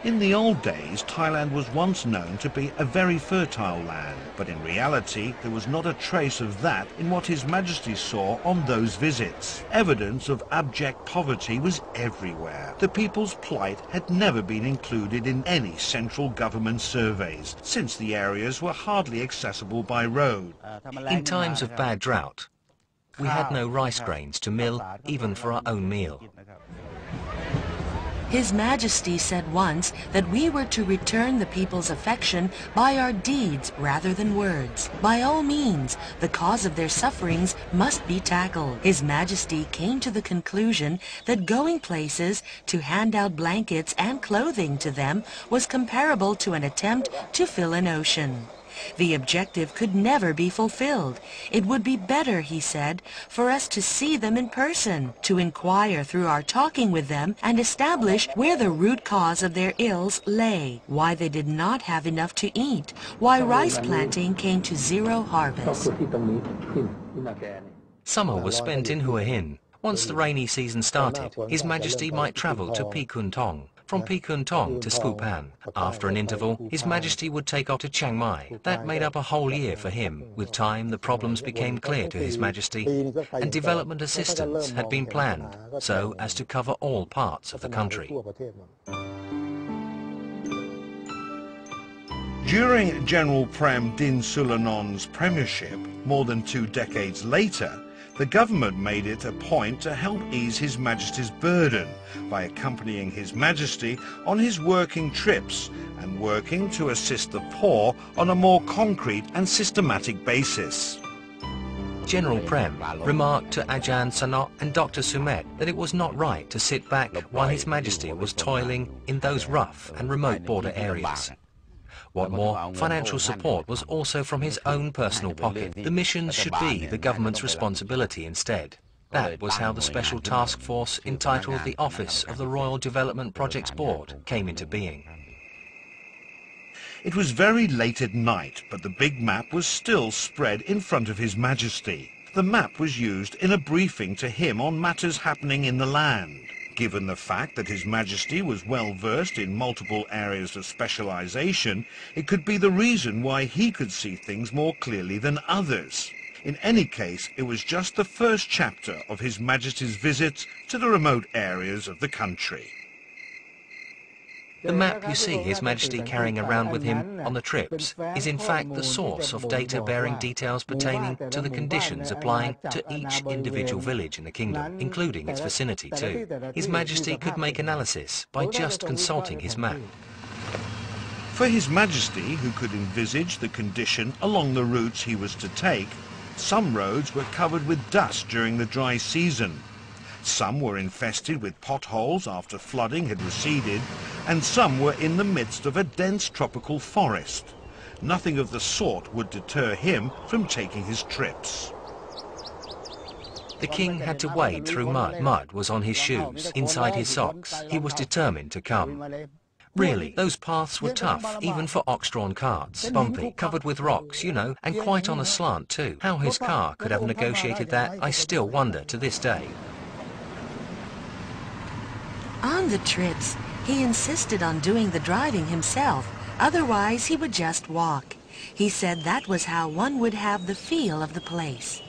In the old days, Thailand was once known to be a very fertile land, but in reality there was not a trace of that in what His Majesty saw on those visits. Evidence of abject poverty was everywhere. The people's plight had never been included in any central government surveys, since the areas were hardly accessible by road. In times of bad drought, we had no rice grains to mill even for our own meal. His Majesty said once that we were to return the people's affection by our deeds rather than words. By all means, the cause of their sufferings must be tackled. His Majesty came to the conclusion that going places to hand out blankets and clothing to them was comparable to an attempt to fill an ocean. The objective could never be fulfilled. It would be better, he said, for us to see them in person, to inquire through our talking with them and establish where the root cause of their ills lay, why they did not have enough to eat, why rice planting came to zero harvest. Summer was spent in Hua Hin. Once the rainy season started, His Majesty might travel to Pi Kun Thong. From Pi Kun Thong to Skupan. After an interval, His Majesty would take off to Chiang Mai. That made up a whole year for him. With time, the problems became clear to His Majesty, and development assistance had been planned so as to cover all parts of the country. During General Prem Din Sulanon's premiership, more than 2 decades later, the government made it a point to help ease His Majesty's burden by accompanying His Majesty on his working trips and working to assist the poor on a more concrete and systematic basis. General Prem remarked to Ajahn Sanot and Dr. Sumet that it was not right to sit back while His Majesty was toiling in those rough and remote border areas. What more, financial support was also from his own personal pocket. The missions should be the government's responsibility instead. That was how the special task force entitled the Office of the Royal Development Projects Board came into being. It was very late at night, but the big map was still spread in front of His Majesty. The map was used in a briefing to him on matters happening in the land. Given the fact that His Majesty was well versed in multiple areas of specialization, it could be the reason why he could see things more clearly than others. In any case, it was just the first chapter of His Majesty's visits to the remote areas of the country. The map you see His Majesty carrying around with him on the trips is in fact the source of data bearing details pertaining to the conditions applying to each individual village in the kingdom, including its vicinity too. His Majesty could make analysis by just consulting his map. For His Majesty, who could envisage the condition along the routes he was to take, some roads were covered with dust during the dry season. Some were infested with potholes after flooding had receded, and some were in the midst of a dense tropical forest. Nothing of the sort would deter him from taking his trips. The king had to wade through mud. Mud was on his shoes, inside his socks. He was determined to come. Really, those paths were tough, even for ox-drawn carts. Bumpy, covered with rocks, you know, and quite on a slant too. How his car could have negotiated that, I still wonder to this day. On the trips, he insisted on doing the driving himself, otherwise he would just walk. He said that was how one would have the feel of the place.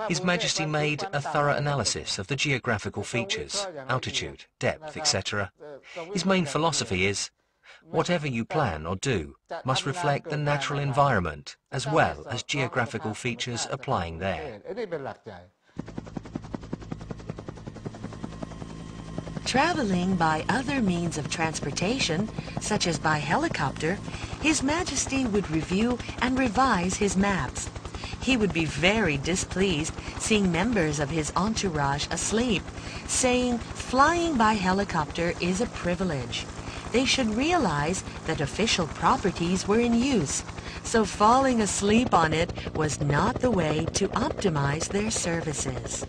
His Majesty made a thorough analysis of the geographical features, altitude, depth, etc. His main philosophy is, whatever you plan or do must reflect the natural environment as well as geographical features applying there. Traveling by other means of transportation, such as by helicopter, His Majesty would review and revise his maps. He would be very displeased seeing members of his entourage asleep, saying flying by helicopter is a privilege. They should realize that official properties were in use, so falling asleep on it was not the way to optimize their services.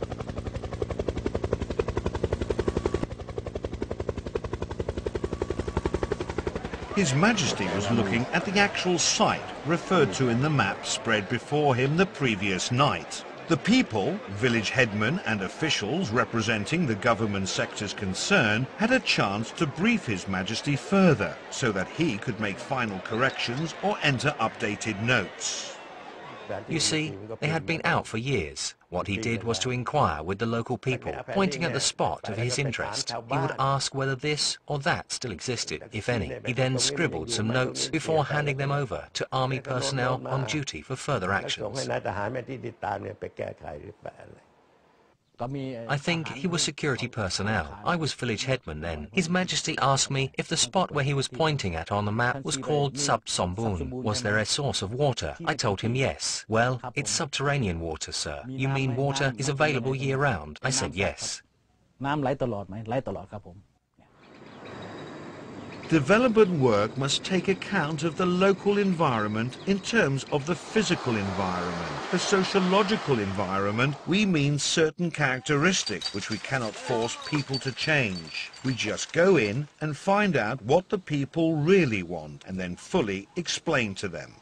His Majesty was looking at the actual site referred to in the map spread before him the previous night. The people, village headmen and officials representing the government sectors concerned had a chance to brief His Majesty further so that he could make final corrections or enter updated notes. You see, they had been out for years. What he did was to inquire with the local people, pointing at the spot of his interest. He would ask whether this or that still existed, if any. He then scribbled some notes before handing them over to army personnel on duty for further actions. I think he was security personnel. I was village headman then. His Majesty asked me if the spot where he was pointing at on the map was called Sub Sombun. Was there a source of water? I told him yes. Well, it's subterranean water, sir. You mean water is available year-round? I said yes. Development work must take account of the local environment in terms of the physical environment. The sociological environment, we mean certain characteristics which we cannot force people to change. We just go in and find out what the people really want and then fully explain to them.